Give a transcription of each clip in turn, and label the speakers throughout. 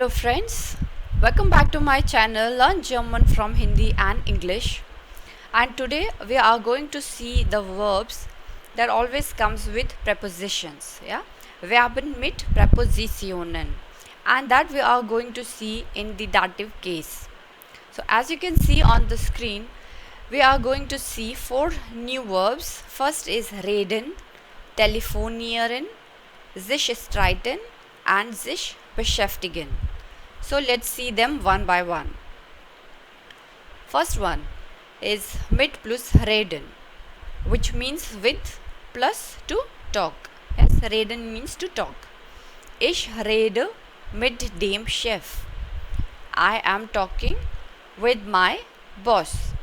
Speaker 1: Hello friends, welcome back to my channel Learn German from Hindi and English. And today we are going to see the verbs that always comes with prepositions. Yeah, Verben mit Präpositionen, and that we are going to see in the dative case. So as you can see on the screen, we are going to see 4 new verbs. First is reden, telefonieren, sich, streiten and sich, beschäftigen. So let's see them one by one. First one is mit plus reden, which means with plus to talk. Yes, reden means to talk. Ich rede mit dem Chef. I am talking with my boss.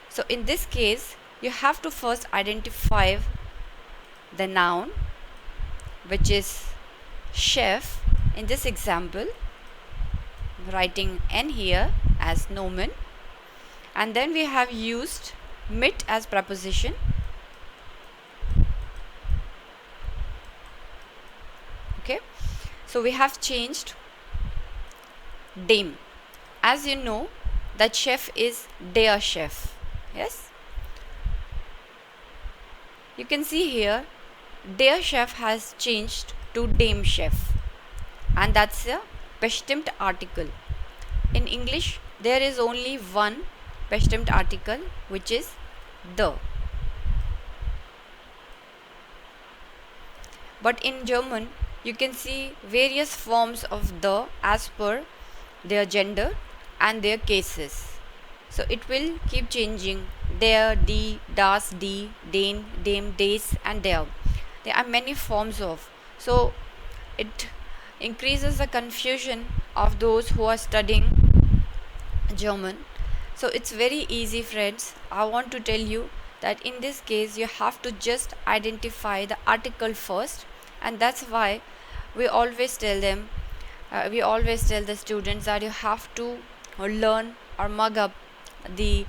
Speaker 1: So in this case, you have to first identify the noun, which is chef. In this example, writing n here as nomen, and then we have used mit as preposition. Okay, so we have changed dem. As you know, that chef is der Chef. Yes, you can see here der Chef has changed to dem Chef, and that's a bestimmt article. In English, there is only one bestimmt article, which is the. But in German, you can see various forms of the as per their gender and their cases. So it will keep changing: der, die, das, die, den, dem, des and der. There are many forms of. So it increases the confusion of those who are studying German. So it's very easy, friends. I want to tell you that in this case you have to just identify the article first, and that's why we always tell them, we always tell the students that you have to learn or mug up the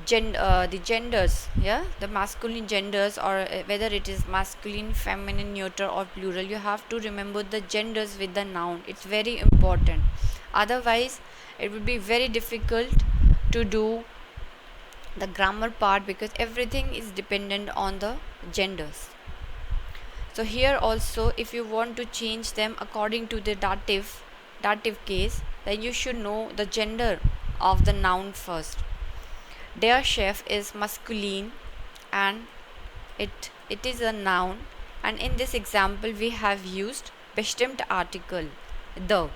Speaker 1: genders, yeah, the masculine genders, or whether it is masculine, feminine, neuter or plural. You have to remember the genders with the noun. It's very important, otherwise it will be very difficult to do the grammar part, because everything is dependent on the genders. So here also, if you want to change them according to the dative case, then you should know the gender of the noun first. Der Chef is masculine and it is a noun, and in this example we have used bestimmt article, the.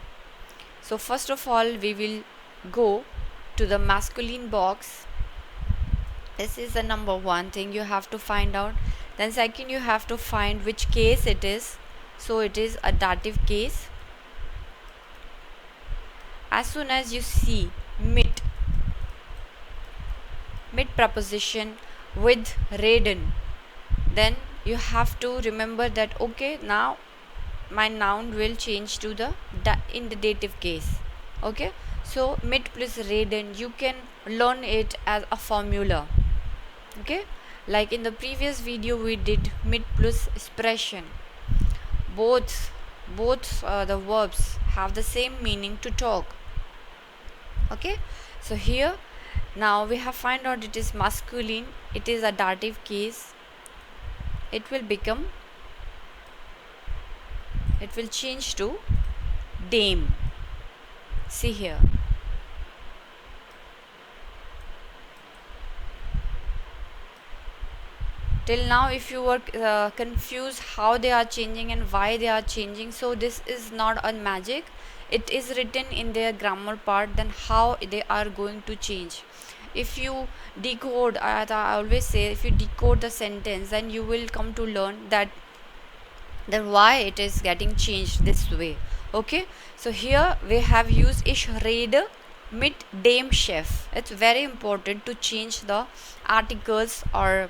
Speaker 1: So first of all, we will go to the masculine box. This is the number one thing you have to find out. Then second, you have to find which case it is. So it is a dative case. As soon as you see mit preposition with reden, then you have to remember that, okay, now my noun will change to the in the dative case. Okay, so mit plus reden, you can learn it as a formula. Okay, like in the previous video we did mit plus expression. Both the verbs have the same meaning, to talk. Okay, so here now we have find out it is masculine, it is a dative case. It will change to dem. See here. Till now, if you were confused how they are changing and why they are changing, so this is not a magic. It is written in their grammar part, then how they are going to change. If you decode, I always say, if you decode the sentence, then you will come to learn that why it is getting changed this way. Okay, so here we have used ich rede mit dem Chef. It's very important to change the articles or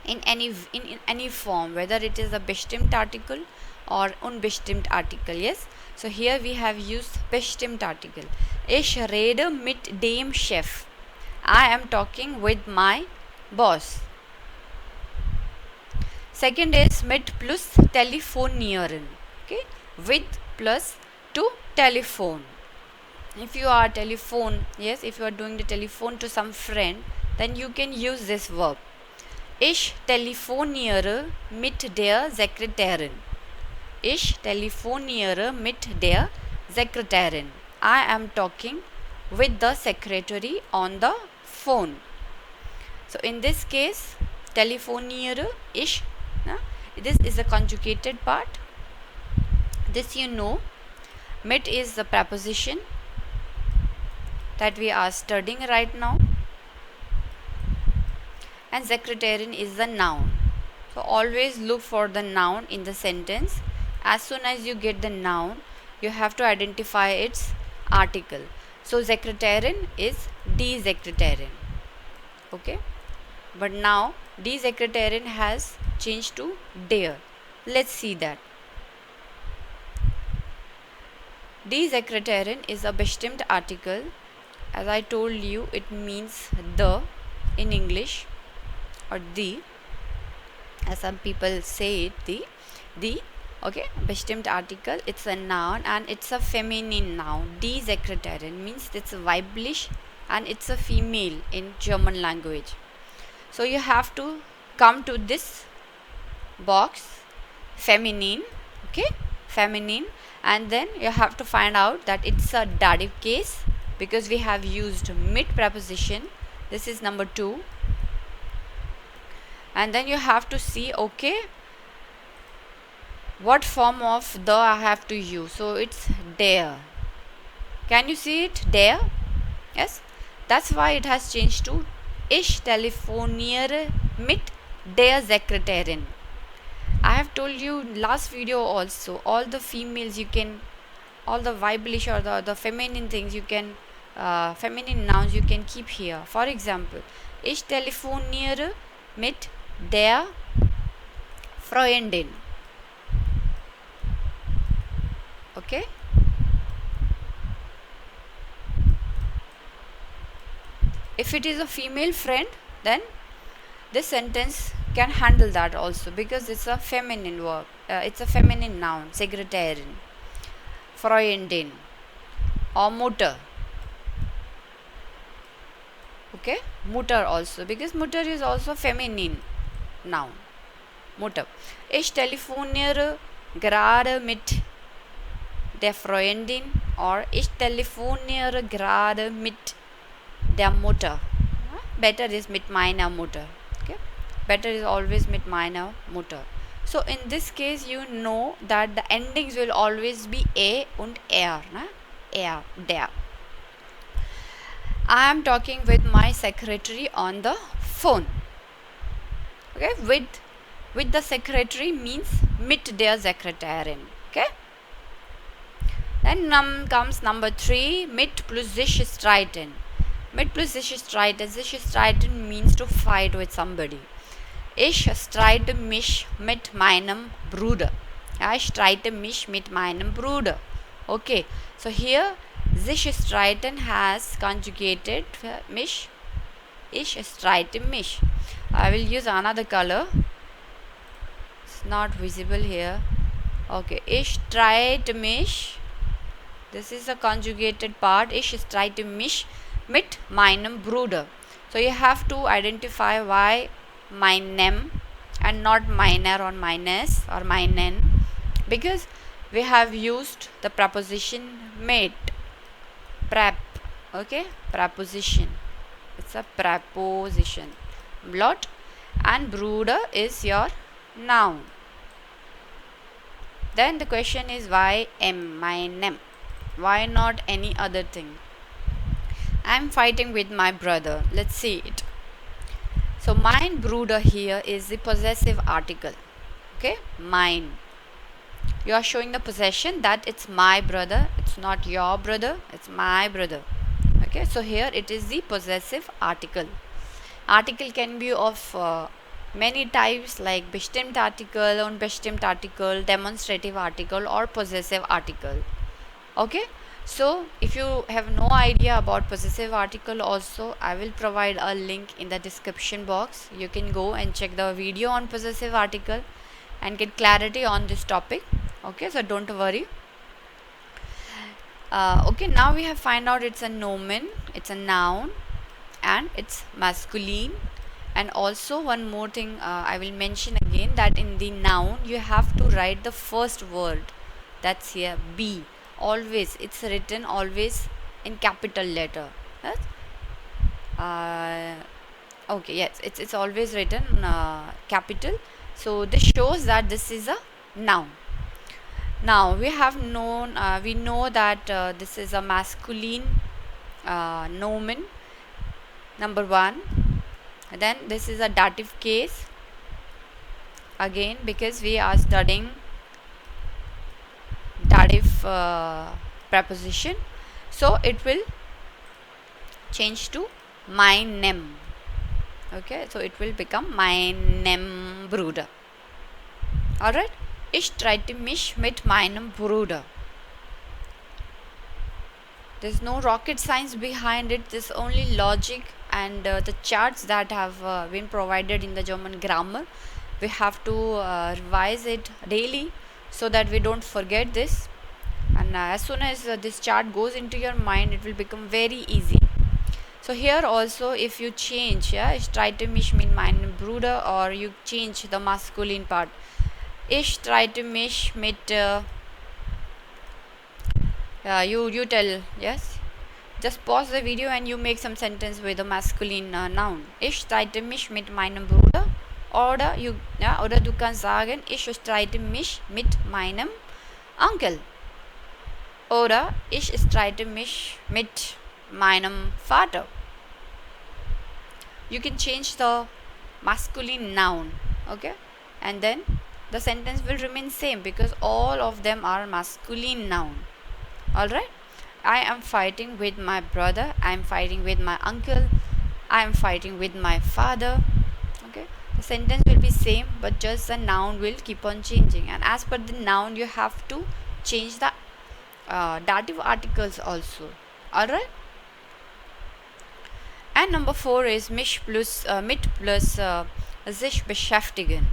Speaker 1: in any form, whether it is a bestimmt article or unbestimmt article. Yes, so here we have used bestimmt article. Ich rede mit dem Chef. I am talking with my boss. Second is mit plus telefonieren. Okay, with plus to telephone. If you are if you are doing the telephone to some friend, then you can use this verb. Ich telefoniere mit der Sekretärin. Ich telefoniere mit der Sekretärin. I am talking with the secretary on the phone. So in this case, telefoniere, ich, this is a conjugated part. This you know. Mit is the preposition that we are studying right now, and Sekretärin is the noun. So always look for the noun in the sentence. As soon as you get the noun, you have to identify its article. So Sekretärin is die Sekretärin. Okay, but now die Sekretärin has changed to der. Let's see that. Die Sekretärin is a bestimmt article. As I told you, it means the in English, or the, as some people say it, the. Okay, bestimmt article, it's a noun and it's a feminine noun. Die Sekretärin means it's weiblich and it's a female in German language. So you have to come to this box, feminine, okay, feminine, and then you have to find out that it's a dative case because we have used mit preposition. This is number 2. And then you have to see, okay, what form of the I have to use. So it's der. Can you see it? Der. Yes, that's why it has changed to ich telefoniere mit der Sekretärin. I have told you last video also, all the females you can, all the weiblich or the feminine things you can, feminine nouns you can keep here. For example, ich telefoniere mit der Freundin. Okay, if it is a female friend, then this sentence can handle that also because it's a feminine verb, it's a feminine noun, Sekretärin, Freundin, or Mutter. Okay, Mutter also, because Mutter is also feminine noun, Mutter. Ich telefoniere gerade mit der Freundin, or ich telefoniere gerade mit der Mutter. Better is mit meiner Mutter. Okay, better is always mit meiner Mutter. So in this case, you know that the endings will always be a and er, er, der. I am talking with my secretary on the phone. Okay, with the secretary means mit der Sekretärin. Okay. Then comes number 3, mit plus sich streiten. Mit plus sich streiten. Sich streiten means to fight with somebody. Ich streite mich mit meinem Bruder. Ja, ich streite mich mit meinem Bruder. Okay, so here sich streiten has conjugated mich. Ich streite mich. I will use another color. It's not visible here. Okay, ich streite mich. This is a conjugated part. Ich streite mich mit meinem Bruder. So you have to identify why meinem and not meiner or meines or meinen, because we have used the preposition mit. Prep. Okay, preposition. It's a preposition. Blot, and Bruder is your noun. Then the question is why meinem? Why not any other thing? I am fighting with my brother. Let's see it. So mein Bruder here is the possessive article. Okay, mine. You are showing the possession that it's my brother. It's not your brother. It's my brother. Okay, so here it is the possessive article. Article can be of many types like bestimmt article, unbestimmt article, demonstrative article, or possessive article. Okay, so if you have no idea about possessive article also, I will provide a link in the description box. You can go and check the video on possessive article and get clarity on this topic. Okay, so don't worry. Okay, now we have find out it's a nomen, it's a noun, and it's masculine. And also one more thing I will mention again, that in the noun you have to write the first word, that's here be. Always it's written always in capital letter. Yes? Okay, yes, it's always written capital. So this shows that this is a noun. Now we have known, we know that this is a masculine nomen, number one. Then this is a dative case, again because we are studying dative preposition, so it will change to meinem. Okay, so it will become meinem Bruder. Alright, ich streite mich mit meinem Bruder. There's no rocket science behind it, there's only logic and the charts that have been provided in the German grammar. We have to revise it daily so that we don't forget this, and as soon as this chart goes into your mind, it will become very easy. So here also if you change, ich streite mich mit meinem Bruder, or you change the masculine part, ich streite mich mit you tell, yes, just pause the video and you make some sentence with a masculine noun. Ich streite mich mit meinem Bruder, oder oder du kannst sagen, ich streite mich mit meinem Onkel, oder ich streite mich mit meinem Vater. You can change the masculine noun, okay, and then the sentence will remain same because all of them are masculine noun. Alright, I am fighting with my brother, I am fighting with my uncle, I am fighting with my father. Okay, the sentence will be same, but just the noun will keep on changing, and as per the noun you have to change the dative articles also. Alright, and number 4 is mich plus mit plus sich beschäftigen.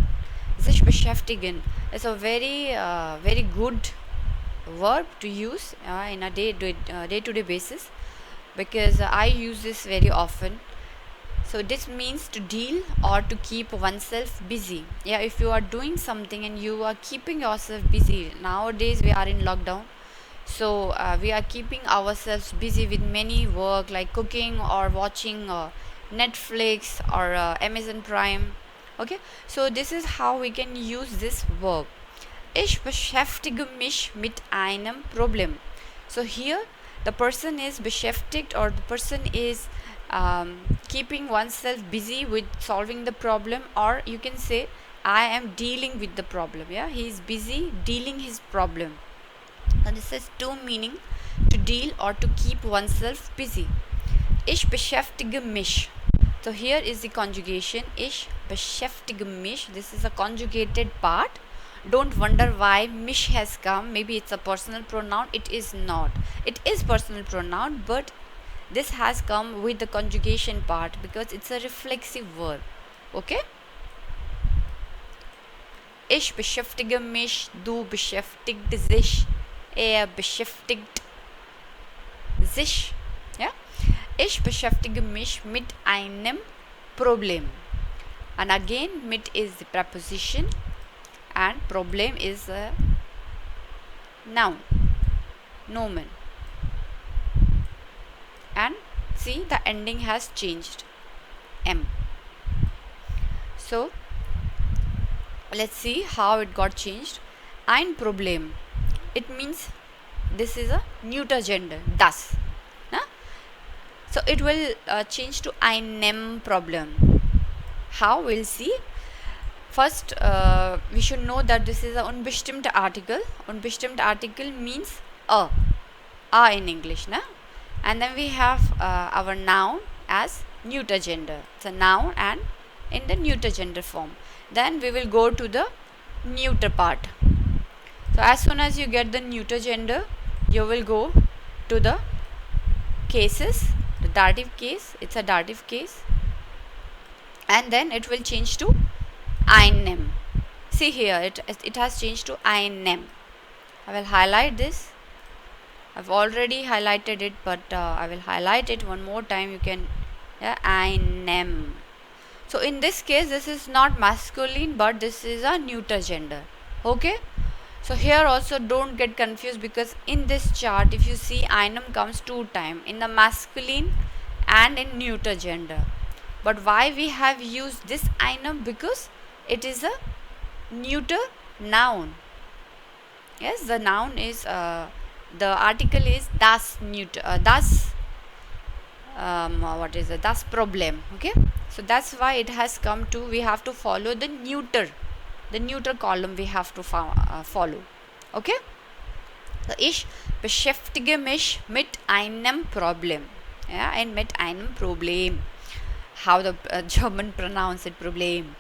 Speaker 1: Sich beschäftigen is a very good verb to use in a day-to-day basis, because I use this very often. So this means to deal or to keep oneself busy. Yeah, if you are doing something and you are keeping yourself busy, nowadays we are in lockdown, so we are keeping ourselves busy with many work like cooking or watching Netflix or Amazon Prime. Okay, so this is how we can use this verb. Ich beschäftige mich mit einem Problem. So here the person is beschäftigt, or the person is keeping oneself busy with solving the problem, or you can say I am dealing with the problem. Yeah, he is busy dealing his problem. Now this has two meaning: to deal or to keep oneself busy. Ich beschäftige mich. So here is the conjugation, ich beschäftige mich. This is a conjugated part. Don't wonder why mich has come. Maybe it's a personal pronoun. It is not. It is personal pronoun, but this has come with the conjugation part because it's a reflexive verb. Okay? Ich beschäftige mich, du beschäftigt sich, er beschäftigt sich. Ja? Ich beschäftige mich mit einem Problem. And again, mit is the preposition and problem is a noun, nomen. And see, the ending has changed, M. So let's see how it got changed. Ein Problem, it means this is a neuter gender, das. So it will change to einem Problem. How? We'll see. First, we should know that this is a unbestimmte article. Unbestimmte article means a in English, na? And then we have our noun as neuter gender. It's a noun and in the neuter gender form. Then we will go to the neuter part. So as soon as you get the neuter gender, you will go to the cases, the dative case. It's a dative case, and then it will change to einem. See here, it has changed to einem. I will highlight this. I've already highlighted it, but I will highlight it one more time. You can, yeah, einem. So in this case, this is not masculine, but this is a neuter gender. Okay. So here also don't get confused, because in this chart, if you see, einem comes 2 times in the masculine and in neuter gender. But why we have used this einem? Because it is a neuter noun. Yes, the noun is the article is das neuter, what is it? Das problem. Okay, so that's why it has come to, we have to follow the neuter column we have to follow. Okay, so ich beschäftige mich mit einem Problem. Yeah, and mit einem Problem. How the German pronounce it, Problem.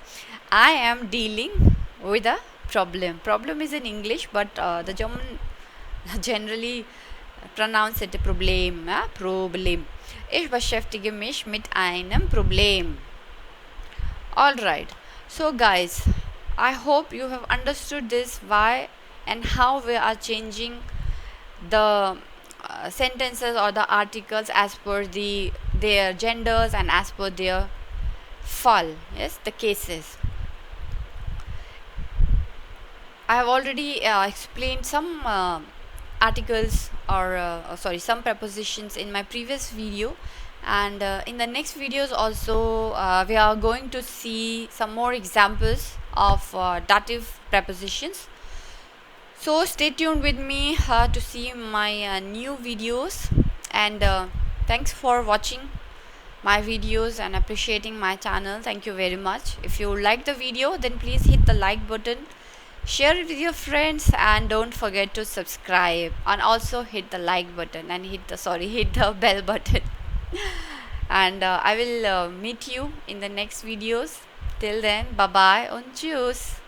Speaker 1: I am dealing with a problem. Problem is in English, but the German generally pronounce it a Problem. Problem. Ich beschäftige mich mit einem Problem. Alright. So guys, I hope you have understood this, why and how we are changing the sentences or the articles as per their genders and as per their fall. Yes, the cases. I have already explained some articles or some prepositions in my previous video, and in the next videos also we are going to see some more examples of dative prepositions. So stay tuned with me to see my new videos, and thanks for watching my videos and appreciating my channel. Thank you very much. If you like the video, then please hit the like button, share it with your friends, and don't forget to subscribe, and also hit the like button and hit the bell button. And I will meet you in the next videos. Till then, bye bye and tschüss.